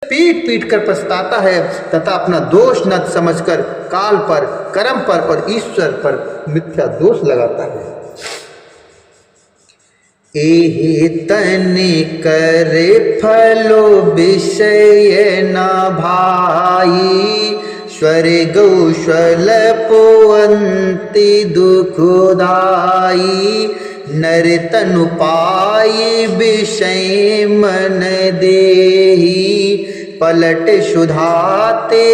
पीट पीट कर पछताता है तथा अपना दोष न समझकर काल पर, कर्म पर और ईश्वर पर मिथ्या दोष लगाता है। एहि तन करे फलो विषय न भाई, स्वर्गौशल पोअंति दुखदाई, नर तनु पाई विषय मन देही, पलट सुधाते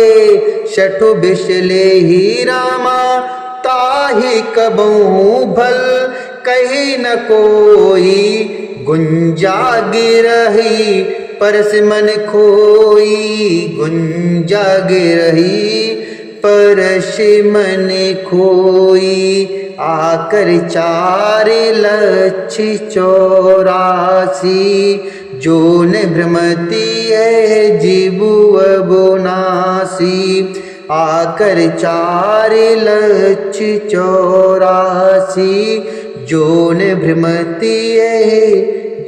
शठु बिसलेहि रामा, ताहि कबहु भल कही न कोई, गुंजा गिरही परस मन खोई, गुंजा गिरही परस मन खोई, आकर 4 लक्ष 84, जोन भ्रमति है जीवु अबुनासी, आकर 4 लक्ष 84, जोन भ्रमति है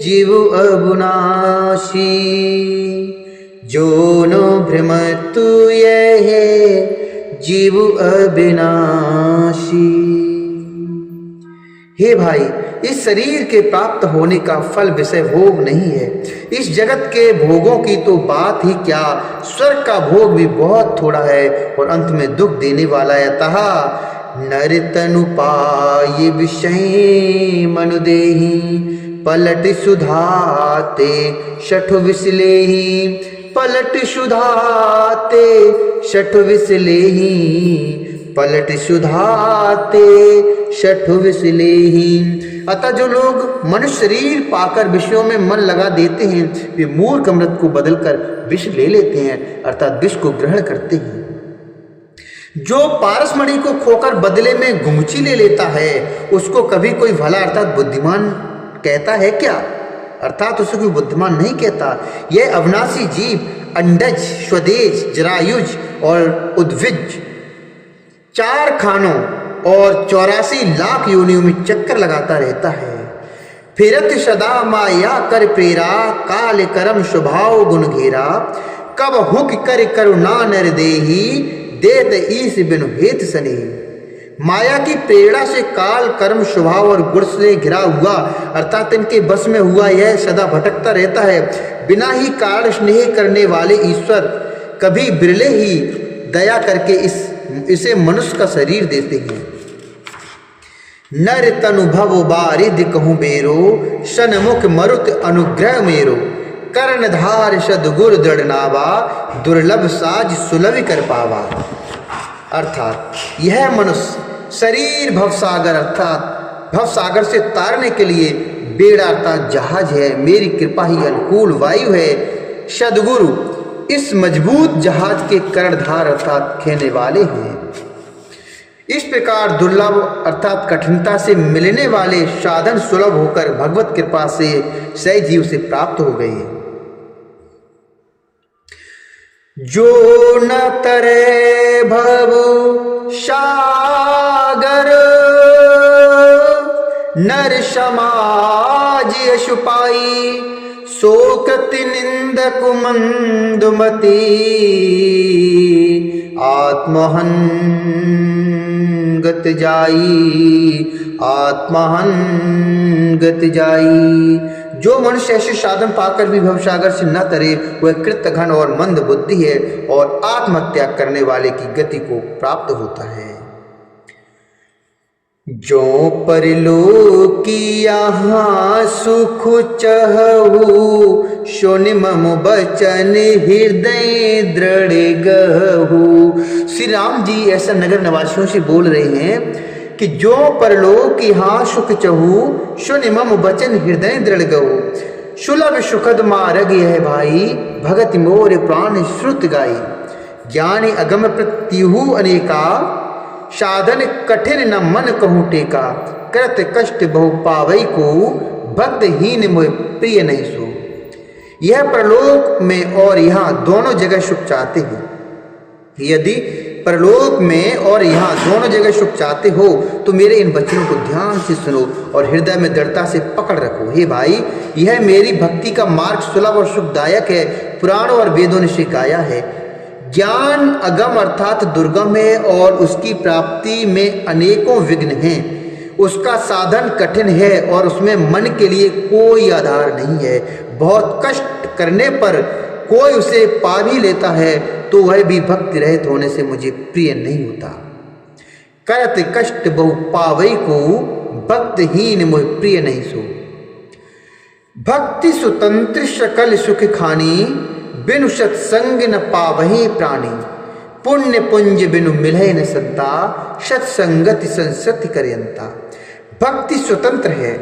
जीव अबुनासी, जोनो भ्रमतु है जीव अविनाशी। हे भाई, इस शरीर के प्राप्त होने का फल विषय भोग नहीं है। इस जगत के भोगों की तो बात ही क्या, स्वर्ग का भोग भी बहुत थोड़ा है और अंत में दुख देने वाला है। अतः नर तनु पाय विषय मनु देहि, पलट सुधाते शठु विसलेहि, पलट सुधाते शठु विसलेहि, पलट सुधाते शठु विसलेहि। अतः जो लोग मनुष्य शरीर पाकर विषयों में मन लगा देते हैं, वे मूर्ख अमृत को बदलकर विष ले लेते हैं, अर्थात विष को ग्रहण करते हैं। जो पारसमणि को खोकर बदले में गुमची ले लेता है, उसको कभी कोई भला अर्थात बुद्धिमान कहता है क्या? अर्थात उसे कोई बुद्धिमान नहीं कहता। यह अविनाशी जीव अंडज, स्वदेश, जरायुज और उद्भिज 4 खानों और 84 लाख योनियों में चक्कर लगाता रहता है। फिरत सदा माया कर प्रेरा, काल कर्म स्वभाव गुण घेरा, कब हुक कर करुणा नर देही, देत ईस बिनु हेत सनेही। माया की प्रेरणा से काल कर्म स्वभाव और गुण से घिरा हुआ अर्थात इनके बस में हुआ यह सदा भटकता रहता है। बिना ही कारण स्नेह करने वाले ईश्वर कभी बिरले ही दया करके इसे मनुष्य का शरीर देते हैं। नर तनु भव बारिध कहूँ बेरो, सन्मुख मरुत अनुग्रह मेरो, कर्णधार सदगुर दृढ़ नावा, दुर्लभ साज सुलभ कर पावा। अर्थात यह मनुष्य शरीर भवसागर अर्थात भवसागर से तारने के लिए बेड़ा अर्थात जहाज है। मेरी कृपा ही अनुकूल वायु है। सदगुरु इस मजबूत जहाज के कर्णधार अर्थात खेने वाले हैं। इस प्रकार दुर्लभ अर्थात कठिनता से मिलने वाले साधन सुलभ होकर भगवत कृपा से सही जीव से प्राप्त हो गए। जो न तरे भव सागर, नर समाज यशु पाई, शोकति निंदक मंदुमती, आत्महन गत जाई, आत्महन गत जाई। जो मनुष्य ऐसे साधन पाकर भी भवसागर से न तरे, वह कृतघ्न और मंद बुद्धि है और आत्महत्या करने वाले की गति को प्राप्त होता है। जो परलोकी यहाँ सुख चहु, सुनि मम बचन हृदय दृढ़ गहु। श्री राम जी ऐसा नगर निवासियों से बोल रहे हैं कि जो परलोक यहाँ सुख चहु, सुनि मम बचन हृदय दृढ़ गहु। सुलभ सुखद मार्ग यह भाई, भगत मोर प्राण श्रुत गाई। ज्ञानी अगम प्रत्युहु अनेका, साधन कठिन न मन कहूँ टेका। कृत कष्ट बहु पावई को, भक्तहीन मोह प्रिय नहीं सो। यह परलोक में और यहाँ दोनों जगह सुख चाहते हैं। यदि परलोक में और यहाँ दोनों जगह सुख चाहते हो तो मेरे इन वचनों को ध्यान से सुनो और हृदय में दृढ़ता से पकड़ रखो। हे भाई, यह मेरी भक्ति का मार्ग सुलभ और सुखदायक है। पुराणों और वेदों ने सिखाया है। ज्ञान अगम अर्थात दुर्गम है और उसकी प्राप्ति में अनेकों विघ्न हैं। उसका साधन कठिन है और उसमें मन के लिए कोई आधार नहीं है। बहुत कष्ट करने पर कोई उसे पा भी लेता है तो वह भी भक्ति रहित होने से मुझे प्रिय नहीं होता। करत कष्ट बहु पावई को भक्तहीन मुझे प्रिय नहीं सो। भक्ति स्वतंत्र सकल सुख खानी बिनु सत्संग न पावही प्राणी। पुण्य पुंज बिनु मिलहे न संता सत्संगति संसति करयंता। भक्ति स्वतंत्र है,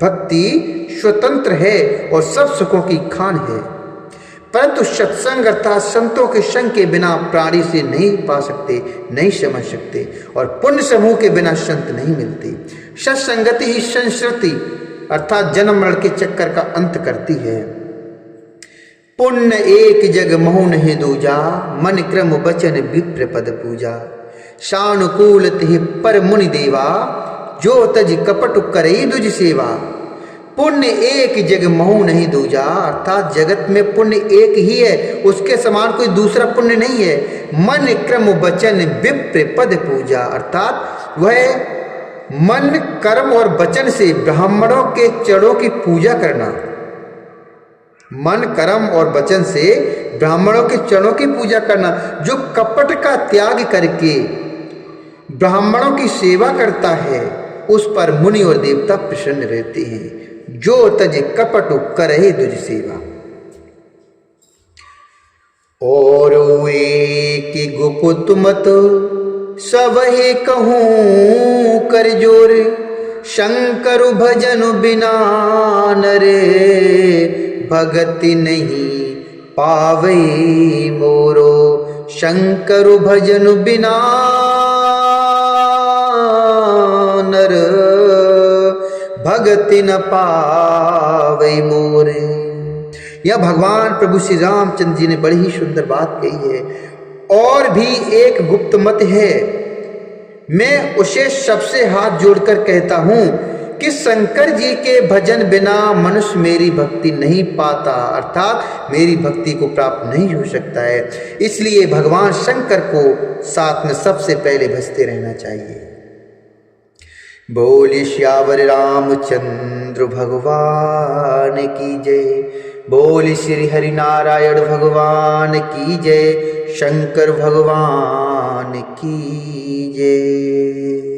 भक्ति स्वतंत्र है और सब सुखों की खान है, परंतु सत्संग अर्थात संतों के संग के बिना प्राणी से नहीं पा सकते, नहीं समझ सकते और पुण्य समूह के बिना संत नहीं मिलते। सत्संगति ही संस्कृति अर्थात जन्म मरण के चक्कर का अंत करती है। पुण्य एक जग महु नहीं दूजा मन क्रम बचन विप्र पद पूजा। सानुकूल तिहि पर मुनि देवा जो तज कपट करई दुज सेवा। पुण्य एक जग महु नहीं दूजा अर्थात जगत में पुण्य एक ही है, उसके समान कोई दूसरा पुण्य नहीं है। मन क्रम वचन विप्र पद पूजा अर्थात वह मन कर्म और वचन से ब्राह्मणों के चरणों की पूजा करना। मन कर्म और वचन से ब्राह्मणों के चरणों की पूजा करना। जो कपट का त्याग करके ब्राह्मणों की सेवा करता है उस पर मुनि और देवता प्रसन्न रहते हैं। जो तज कपट करहि दुज सेवा। और की गुप्त मत सबहे कहूँ कर जोर। शंकर भजन बिना नरे भगति नहीं पावे मोरो। शंकर भजन बिना नर भगति न पावे मोरे। यह भगवान प्रभु श्री रामचंद्र जी ने बड़ी ही सुंदर बात कही है। और भी एक गुप्त मत है, मैं उसे सबसे हाथ जोड़कर कहता हूं कि शंकर जी के भजन बिना मनुष्य मेरी भक्ति नहीं पाता अर्थात मेरी भक्ति को प्राप्त नहीं हो सकता है। इसलिए भगवान शंकर को साथ में सबसे पहले भजते रहना चाहिए। बोले श्यावर रामचंद्र भगवान की जय। बोले श्री हरि नारायण भगवान की जय। शंकर भगवान की जय।